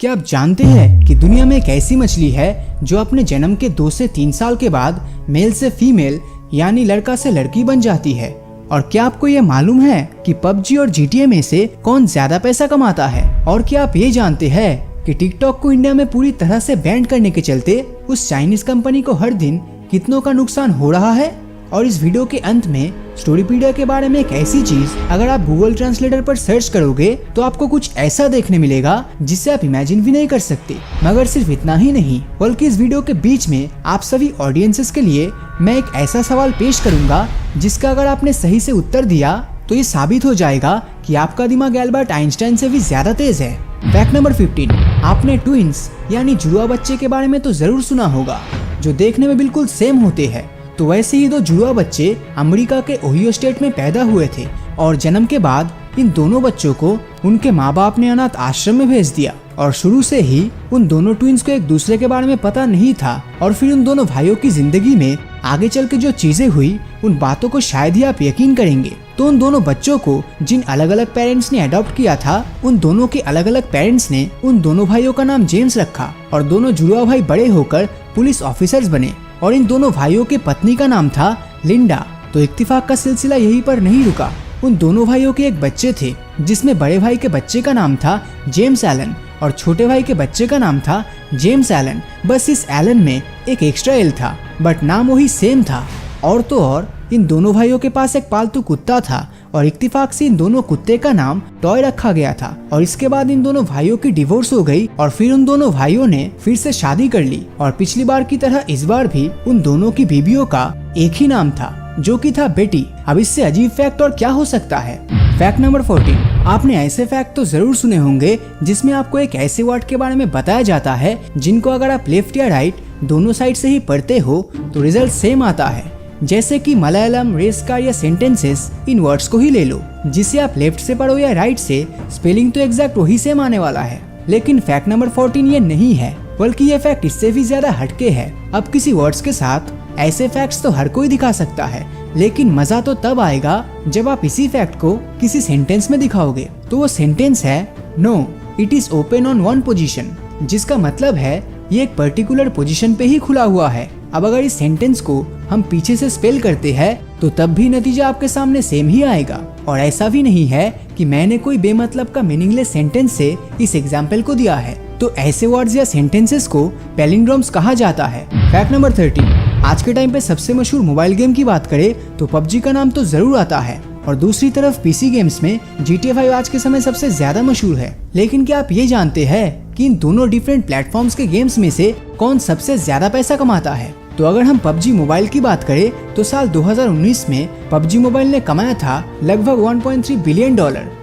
क्या आप जानते हैं कि दुनिया में एक ऐसी मछली है जो अपने जन्म के 2 से 3 साल के बाद मेल से फीमेल यानी लड़का से लड़की बन जाती है। और क्या आपको ये मालूम है कि पबजी और GTA में से कौन ज्यादा पैसा कमाता है? और क्या आप ये जानते हैं कि टिकटॉक को इंडिया में पूरी तरह से बैन करने के चलते उस चाइनीज कंपनी को हर दिन कितनों का नुकसान हो रहा है? और इस वीडियो के अंत में स्टोरीपीडिया के बारे में एक ऐसी चीज अगर आप गूगल ट्रांसलेटर पर सर्च करोगे तो आपको कुछ ऐसा देखने मिलेगा जिससे आप इमेजिन भी नहीं कर सकते। मगर सिर्फ इतना ही नहीं, बल्कि इस वीडियो के बीच में आप सभी ऑडियंसेस के लिए मैं एक ऐसा सवाल पेश करूंगा जिसका अगर आपने सही से उत्तर दिया तो ये साबित हो जाएगा कि आपका दिमाग एल्बर्ट आइंस्टाइन से भी ज्यादा तेज है। फैक्ट नंबर 15, आपने ट्विंस यानी जुड़वा बच्चे के बारे में तो जरूर सुना होगा जो देखने में बिल्कुल सेम होते हैं। तो वैसे ही 2 जुड़वा बच्चे अमेरिका के ओहियो स्टेट में पैदा हुए थे और जन्म के बाद इन दोनों बच्चों को उनके माँ बाप ने अनाथ आश्रम में भेज दिया। और शुरू से ही उन दोनों ट्विंस को एक दूसरे के बारे में पता नहीं था। और फिर उन दोनों भाइयों की जिंदगी में आगे चल के जो चीजें हुई उन बातों को शायद ही आप यकीन करेंगे। तो उन दोनों बच्चों को जिन अलग अलग पेरेंट्स ने अडॉप्ट किया था उन दोनों के अलग अलग पेरेंट्स ने उन दोनों भाइयों का नाम जेम्स रखा और दोनों जुड़वा भाई बड़े होकर पुलिस ऑफिसर्स बने। और इन दोनों भाइयों के पत्नी का नाम था लिंडा। तो इत्तेफाक का सिलसिला यहीं पर नहीं रुका। उन दोनों भाइयों के एक बच्चे थे जिसमें बड़े भाई के बच्चे का नाम था जेम्स एलन और छोटे भाई के बच्चे का नाम था जेम्स एलन। बस इस एलन में एक एक्स्ट्रा एल था बट नाम वही सेम था। और तो और इन दोनों भाइयों के पास एक पालतू कुत्ता था और इत्तेफाक से इन दोनों कुत्ते का नाम टॉय रखा गया था। और इसके बाद इन दोनों भाइयों की डिवोर्स हो गई और फिर उन दोनों भाइयों ने फिर से शादी कर ली। और पिछली बार की तरह इस बार भी उन दोनों की बीबियों का एक ही नाम था जो कि था बेटी। अब इससे अजीब फैक्ट और क्या हो सकता है? फैक्ट नंबर 14, आपने ऐसे फैक्ट तो जरूर सुने होंगे जिसमें आपको एक ऐसे वर्ड के बारे में बताया जाता है जिनको अगर आप लेफ्ट या राइट दोनों साइड से ही पढ़ते हो तो रिजल्ट सेम आता है। जैसे कि मलयालम, रेस्कार या सेंटेंसेस, इन वर्ड्स को ही ले लो। जिसे आप लेफ्ट से पढ़ो या राइट से, स्पेलिंग तो एग्जैक्ट वही सेम आने वाला है। लेकिन फैक्ट नंबर 14 ये नहीं है, बल्कि ये फैक्ट इससे भी ज्यादा हटके है। अब किसी वर्ड्स के साथ ऐसे फैक्ट्स तो हर कोई दिखा सकता है, लेकिन मजा तो तब आएगा जब आप इसी फैक्ट को किसी सेंटेंस में दिखाओगे। तो वो सेंटेंस है no it is open on one position, जिसका मतलब है ये एक पर्टिकुलर पोजीशन पे ही खुला हुआ है। अब अगर इस सेंटेंस को हम पीछे से स्पेल करते हैं तो तब भी नतीजा आपके सामने सेम ही आएगा। और ऐसा भी नहीं है कि मैंने कोई बेमतलब का मीनिंगलेस सेंटेंस से इस एग्जाम्पल को दिया है। तो ऐसे वर्ड्स या सेंटेंसेस को पैलिंड्रोम्स कहा जाता है। फैक्ट नंबर 13, आज के टाइम पे सबसे मशहूर मोबाइल गेम की बात करें तो पबजी का नाम तो जरूर आता है। और दूसरी तरफ पीसी गेम्स में GTA 5 आज के समय सबसे ज्यादा मशहूर है। लेकिन क्या आप ये जानते हैं कि इन दोनों डिफरेंट प्लेटफॉर्म्स के गेम्स में से कौन सबसे ज्यादा पैसा कमाता है? तो अगर हम पबजी मोबाइल की बात करें तो साल 2019 में पबजी मोबाइल ने कमाया था लगभग $1.3 बिलियन,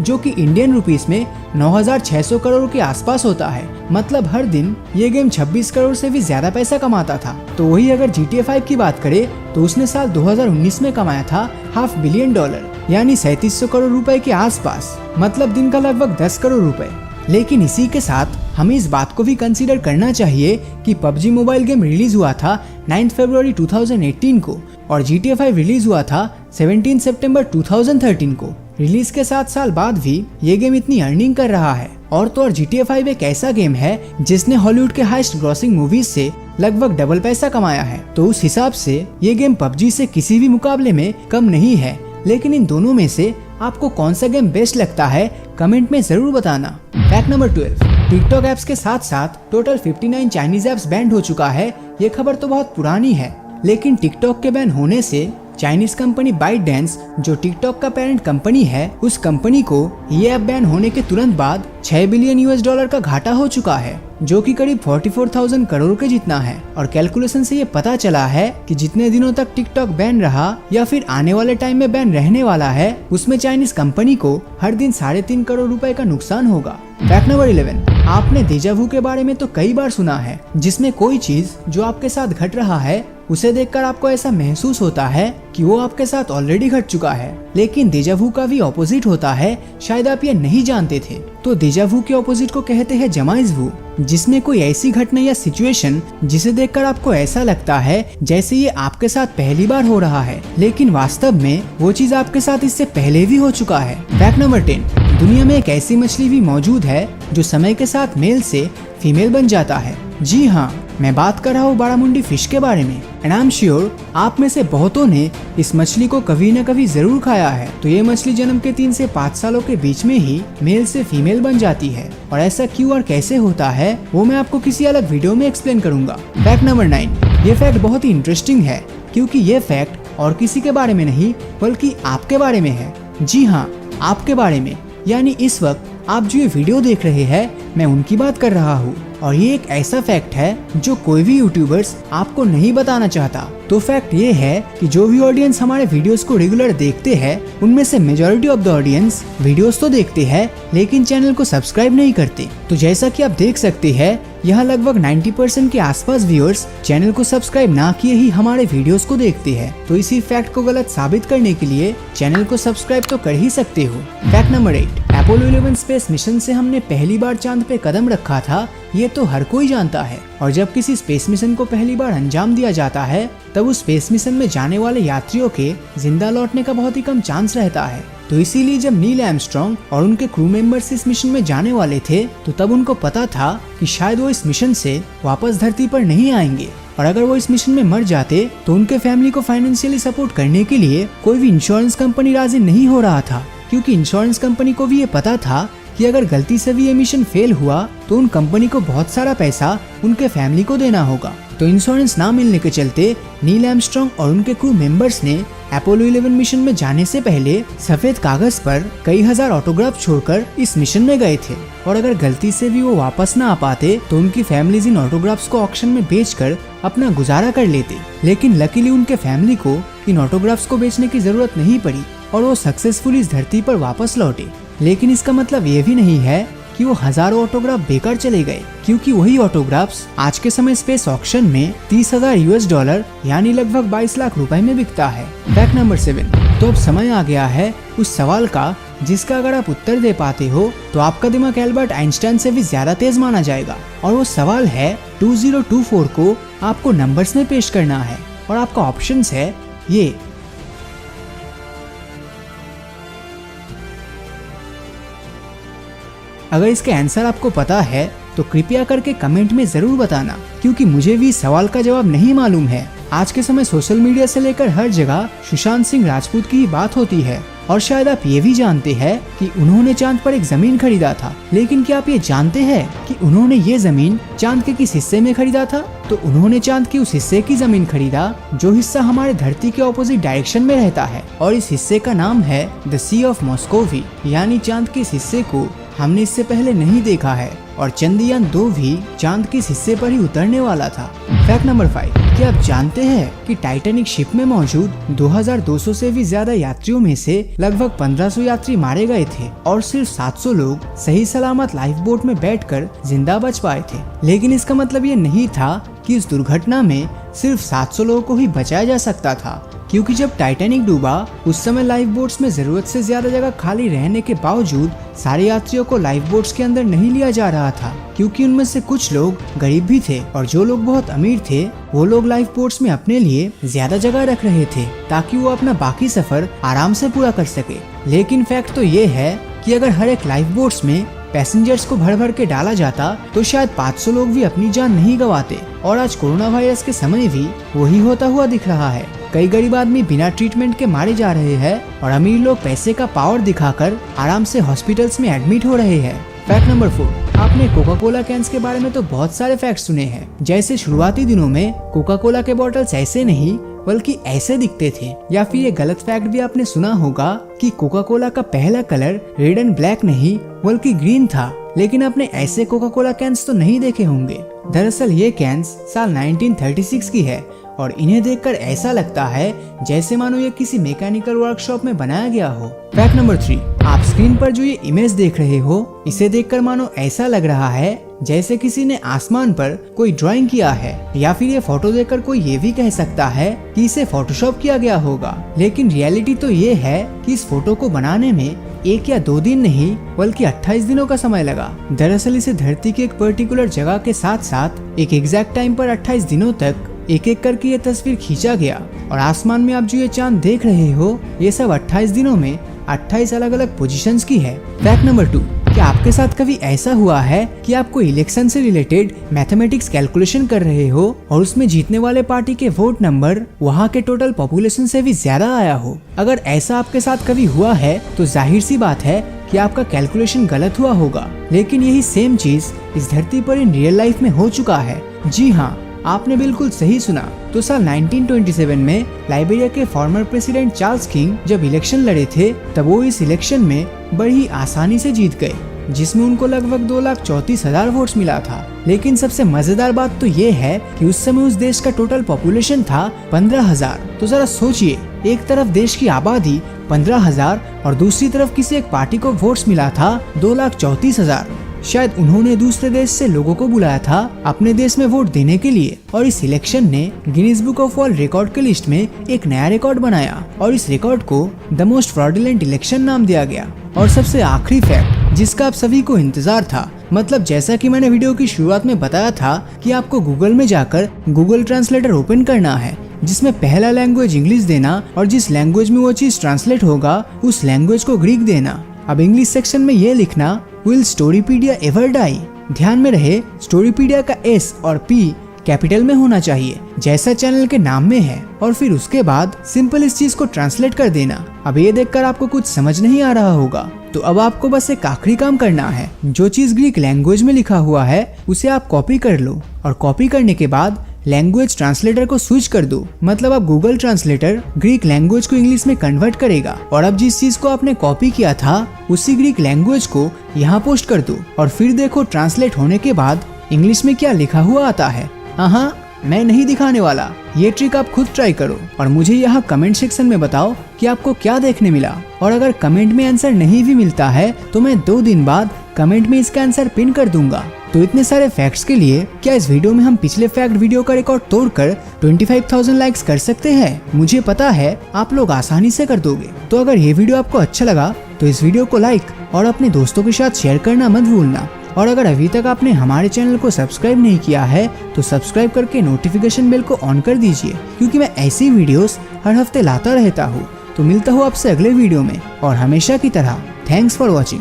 जो कि इंडियन रुपीस में 9,600 करोड़ के आसपास होता है। मतलब हर दिन ये गेम 26 करोड़ से भी ज्यादा पैसा कमाता था। तो वही अगर GTA 5 की बात करें तो उसने साल 2019 में कमाया था $500 मिलियन यानी 3700 करोड़ रुपए के आसपास। मतलब दिन का लगभग 10 करोड़ रुपए। लेकिन इसी के साथ हमें इस बात को भी कंसीडर करना चाहिए कि पबजी मोबाइल गेम रिलीज हुआ था 9 फरवरी 2018 को और GTA 5 रिलीज हुआ था 17 सितंबर 2013 को। रिलीज के 7 साल बाद भी ये गेम इतनी अर्निंग कर रहा है। और तो और GTA 5 एक ऐसा गेम है जिसने हॉलीवुड के हाईएस्ट ग्रॉसिंग मूवीज से लगभग डबल पैसा कमाया है। तो उस हिसाब से ये गेम पबजी से किसी भी मुकाबले में कम नहीं है। लेकिन इन दोनों में से आपको कौन सा गेम बेस्ट लगता है कमेंट में जरूर बताना। फैक्ट नंबर 12, टिकटॉक ऐप्स के साथ साथ टोटल 59 चाइनीज ऐप्स बैंड हो चुका है। ये खबर तो बहुत पुरानी है, लेकिन टिकटॉक के बैन होने से चाइनीज कंपनी ByteDance, जो टिकटॉक का पेरेंट कंपनी है, उस कंपनी को ये ऐप बैन होने के तुरंत बाद $6 बिलियन का घाटा हो चुका है, जो कि करीब 44,000 करोड़ के जितना है। और कैलकुलेशन से ये पता चला है कि जितने दिनों तक टिकटॉक बैन रहा या फिर आने वाले टाइम में बैन रहने वाला है, उसमें चाइनीज कंपनी को हर दिन 3.5 करोड़ रुपए का नुकसान होगा। फैक्ट नंबर 11, आपने डेजा वू के बारे में तो कई बार सुना है, जिसमें कोई चीज जो आपके साथ घट रहा है उसे देखकर आपको ऐसा महसूस होता है कि वो आपके साथ ऑलरेडी घट चुका है। लेकिन डेजावू का भी ऑपोजिट होता है, शायद आप ये नहीं जानते थे। तो डेजावू के ऑपोजिट को कहते हैं जमाइजवू, जिसमें कोई ऐसी घटना या सिचुएशन जिसे देखकर आपको ऐसा लगता है जैसे ये आपके साथ पहली बार हो रहा है, लेकिन वास्तव में वो चीज आपके साथ इससे पहले भी हो चुका है। फैक्ट नंबर 10, दुनिया में एक ऐसी मछली भी मौजूद है जो समय के साथ मेल से फीमेल बन जाता है। जी हाँ, मैं बात कर रहा हूँ बारामुंडी फिश के बारे में। एंड आई एम श्योर आप में से बहुतों ने इस मछली को कभी न कभी जरूर खाया है। तो ये मछली जन्म के 3 से 5 सालों के बीच में ही मेल से फीमेल बन जाती है, और ऐसा क्यों और कैसे होता है वो मैं आपको किसी अलग वीडियो में एक्सप्लेन करूंगा। फैक्ट नंबर 9, ये फैक्ट बहुत ही इंटरेस्टिंग है क्योंकि ये फैक्ट और किसी के बारे में नहीं बल्कि आपके बारे में है। जी हाँ, आपके बारे में, यानी इस वक्त आप जो ये वीडियो देख रहे हैं मैं उनकी बात कर रहा हूँ। और ये एक ऐसा फैक्ट है जो कोई भी यूट्यूबर्स आपको नहीं बताना चाहता। तो फैक्ट ये है कि जो भी ऑडियंस हमारे वीडियोस को रेगुलर देखते हैं उनमें से majority of the audience videos तो देखते हैं लेकिन चैनल को सब्सक्राइब नहीं करते। तो जैसा कि आप देख सकते हैं यहाँ लगभग 90% के आसपास व्यूअर्स चैनल को सब्सक्राइब ना किए ही हमारे वीडियोस को देखते हैं। तो इसी फैक्ट को गलत साबित करने के लिए चैनल को सब्सक्राइब तो कर ही सकते हो। Fact number 8, Apollo 11 space mission से हमने पहली बार चांद पे कदम रखा था, ये तो हर कोई जानता है। और जब किसी स्पेस मिशन को पहली बार अंजाम दिया जाता है तब उस स्पेस मिशन में जाने वाले यात्रियों के जिंदा लौटने का बहुत ही कम चांस रहता है। तो इसीलिए जब नील आर्मस्ट्रांग और उनके क्रू मेंबर्स इस मिशन में जाने वाले थे तो तब उनको पता था कि शायद वो इस मिशन से वापस धरती पर नहीं आएंगे, और अगर वो इस मिशन में मर जाते तो उनके फैमिली को फाइनेंशियली सपोर्ट करने के लिए कोई भी इंश्योरेंस कंपनी राजी नहीं हो रहा था, क्योंकि इंश्योरेंस कंपनी को भी ये पता था कि अगर गलती से भी ये मिशन फेल हुआ तो उन कंपनी को बहुत सारा पैसा उनके फैमिली को देना होगा। तो इंश्योरेंस ना मिलने के चलते नील आर्मस्ट्रांग और उनके क्रू मेंबर्स ने अपोलो 11 मिशन में जाने से पहले सफेद कागज पर कई हजार ऑटोग्राफ छोड़कर इस मिशन में गए थे, और अगर गलती से भी वो वापस ना आ पाते तो उनकी फैमिलीज इन ऑटोग्राफ्स को ऑक्शन में बेचकर अपना गुजारा कर लेते। लेकिन लकीली उनके फैमिली को इन ऑटोग्राफ्स को बेचने की जरूरत नहीं पड़ी और वो सक्सेसफुली इस धरती पर वापस लौटे। लेकिन इसका मतलब ये भी नहीं है कि वो हजारों ऑटोग्राफ बेकार चले गए, क्योंकि वही ऑटोग्राफ्स आज के समय स्पेस ऑक्शन में $30,000 यानी लगभग 22 लाख रुपए में बिकता है। फैक्ट नंबर 7, तो अब समय आ गया है उस सवाल का जिसका अगर आप उत्तर दे पाते हो तो आपका दिमाग एल्बर्ट आइंस्टाइन से भी ज्यादा तेज माना जाएगा। और वो सवाल है 2024 को आपको नंबर्स में पेश करना है, और आपका ऑप्शंस है ये। अगर इसके आंसर आपको पता है तो कृपया करके कमेंट में जरूर बताना, क्योंकि मुझे भी इस सवाल का जवाब नहीं मालूम है। आज के समय सोशल मीडिया से लेकर हर जगह सुशांत सिंह राजपूत की ही बात होती है, और शायद आप ये भी जानते हैं कि उन्होंने चांद पर एक जमीन खरीदा था। लेकिन क्या आप ये जानते हैं कि उन्होंने ये जमीन चांद के किस हिस्से में खरीदा था? तो उन्होंने चांद के उस हिस्से की जमीन खरीदा जो हिस्सा हमारे धरती के ऑपोजिट डायरेक्शन में रहता है, और इस हिस्से का नाम है द सी ऑफ मॉस्कोवी, यानी चांद के इस हिस्से को हमने इससे पहले नहीं देखा है, और चंद्रयान 2 भी चांद के इस हिस्से पर ही उतरने वाला था। फैक्ट नंबर 5, क्या आप जानते हैं कि टाइटैनिक शिप में मौजूद 2200 से भी ज्यादा यात्रियों में से लगभग 1500 यात्री मारे गए थे, और सिर्फ 700 लोग सही सलामत लाइफ बोट में बैठकर जिंदा बच पाए थे। लेकिन इसका मतलब ये नहीं था कि इस दुर्घटना में सिर्फ 700 लोगों को ही बचाया जा सकता था, क्योंकि जब टाइटैनिक डूबा उस समय लाइफ बोट्स में जरूरत से ज्यादा जगह खाली रहने के बावजूद सारे यात्रियों को लाइफ बोट्स के अंदर नहीं लिया जा रहा था, क्योंकि उनमें से कुछ लोग गरीब भी थे और जो लोग बहुत अमीर थे वो लोग लाइफ बोट्स में अपने लिए ज्यादा जगह रख रहे थे ताकि वो अपना बाकी सफर आराम से पूरा कर सके। लेकिन फैक्ट तो ये है कि अगर हर एक लाइफ बोट्स में पैसेंजर्स को भर भर के डाला जाता तो शायद 500 लोग भी अपनी जान नहीं गंवाते। और आज कोरोना वायरस के समय भी वही होता हुआ दिख रहा है। कई गरीब आदमी बिना ट्रीटमेंट के मारे जा रहे हैं और अमीर लोग पैसे का पावर दिखाकर आराम से हॉस्पिटल्स में एडमिट हो रहे हैं। फैक्ट नंबर 4, आपने कोका कोला कैंस के बारे में तो बहुत सारे फैक्ट सुने हैं, जैसे शुरुआती दिनों में कोका कोला के बॉटल्स ऐसे नहीं बल्कि ऐसे दिखते थे। या फिर ये गलत फैक्ट भी आपने सुना होगा कि कोका कोला का पहला कलर रेड एंड ब्लैक नहीं बल्कि ग्रीन था। लेकिन आपने ऐसे कोका कोला कैंस तो नहीं देखे होंगे। दरअसल ये कैंस साल 1936 की है और इन्हें देखकर ऐसा लगता है जैसे मानो ये किसी मैकेनिकल वर्कशॉप में बनाया गया हो। फैक्ट नंबर 3, आप स्क्रीन पर जो ये इमेज देख रहे हो, इसे देखकर मानो ऐसा लग रहा है जैसे किसी ने आसमान पर कोई ड्राइंग किया है, या फिर ये फोटो देखकर कोई ये भी कह सकता है कि इसे फोटोशॉप किया गया होगा। लेकिन रियलिटी तो ये है कि इस फोटो को बनाने में 1 या 2 दिन नहीं बल्कि 28 दिनों का समय लगा। दरअसल इसे धरती की एक पर्टिकुलर जगह के साथ साथ एक एग्जैक्ट टाइम पर 28 दिनों तक एक एक करके ये तस्वीर खींचा गया, और आसमान में आप जो ये चांद देख रहे हो, ये सब 28 दिनों में 28 अलग अलग पोजीशंस की है। फैक्ट नंबर 2, क्या आपके साथ कभी ऐसा हुआ है कि आप कोई इलेक्शन से रिलेटेड मैथमेटिक्स कैलकुलेशन कर रहे हो और उसमें जीतने वाले पार्टी के वोट नंबर वहाँ के टोटल पॉपुलेशन से भी ज्यादा आया हो? अगर ऐसा आपके साथ कभी हुआ है तो जाहिर सी बात है कि आपका कैलकुलेशन गलत हुआ होगा। लेकिन यही सेम चीज इस धरती पर इन रियल लाइफ में हो चुका है। जी हाँ, आपने बिल्कुल सही सुना। तो साल 1927 में लाइबेरिया के फॉर्मर प्रेसिडेंट चार्ल्स किंग जब इलेक्शन लड़े थे, तब वो इस इलेक्शन में बड़ी आसानी से जीत गए, जिसमें उनको लगभग 2,34,000 वोट्स मिला था। लेकिन सबसे मजेदार बात तो ये है कि उस समय उस देश का टोटल पॉपुलेशन था 15,000। तो जरा सोचिए, एक तरफ देश की आबादी 15,000 और दूसरी तरफ किसी एक पार्टी को वोट्स मिला था 2,34,000। शायद उन्होंने दूसरे देश से लोगों को बुलाया था अपने देश में वोट देने के लिए, और इस इलेक्शन ने Guinness book of world record के लिस्ट में एक नया रिकॉर्ड बनाया, और इस रिकॉर्ड को द मोस्ट फ्रॉडुलेंट इलेक्शन नाम दिया गया। और सबसे आखिरी फैक्ट जिसका आप सभी को इंतजार था, मतलब जैसा कि मैंने वीडियो की शुरुआत में बताया था कि आपको गूगल में जाकर गूगल ट्रांसलेटर ओपन करना है, जिसमें पहला लैंग्वेज इंग्लिश देना और जिस लैंग्वेज में वो चीज ट्रांसलेट होगा उस लैंग्वेज को ग्रीक देना। अब इंग्लिश सेक्शन में ये लिखना, विल स्टोरीपीडिया एवर डाई? ध्यान में रहे, स्टोरीपीडिया का एस और पी कैपिटल में होना चाहिए जैसा चैनल के नाम में है, और फिर उसके बाद सिंपल इस चीज को ट्रांसलेट कर देना। अब ये देखकर आपको कुछ समझ नहीं आ रहा होगा, तो अब आपको बस एक आखिरी काम करना है। जो चीज ग्रीक लैंग्वेज में लिखा हुआ है उसे आप कॉपी कर लो, और कॉपी करने के बाद लैंग्वेज ट्रांसलेटर को स्विच कर दो। मतलब अब गूगल ट्रांसलेटर ग्रीक लैंग्वेज को इंग्लिश में कन्वर्ट करेगा, और अब जिस चीज को आपने कॉपी किया था उसी ग्रीक लैंग्वेज को यहाँ पोस्ट कर दो, और फिर देखो ट्रांसलेट होने के बाद इंग्लिश में क्या लिखा हुआ आता है। हाँ, मैं नहीं दिखाने वाला, ये ट्रिक आप खुद ट्राई करो और मुझे यहाँ कमेंट सेक्शन में बताओ कि आपको क्या देखने मिला। और अगर कमेंट में आंसर नहीं भी मिलता है तो मैं 2 दिन बाद कमेंट में इसका आंसर पिन कर दूंगा। तो इतने सारे फैक्ट्स के लिए क्या इस वीडियो में हम पिछले फैक्ट वीडियो का रिकॉर्ड तोड़कर 25,000 लाइक्स कर सकते हैं? मुझे पता है आप लोग आसानी से कर दोगे। तो अगर ये वीडियो आपको अच्छा लगा तो इस वीडियो को लाइक और अपने दोस्तों के साथ शेयर करना मत भूलना। और अगर अभी तक आपने हमारे चैनल को सब्सक्राइब नहीं किया है तो सब्सक्राइब करके नोटिफिकेशन बेल को ऑन कर दीजिए, क्योंकि मैं ऐसी वीडियोस हर हफ्ते लाता रहता हूँ। तो मिलता हूँ आपसे अगले वीडियो में, और हमेशा की तरह थैंक्स फॉर वॉचिंग।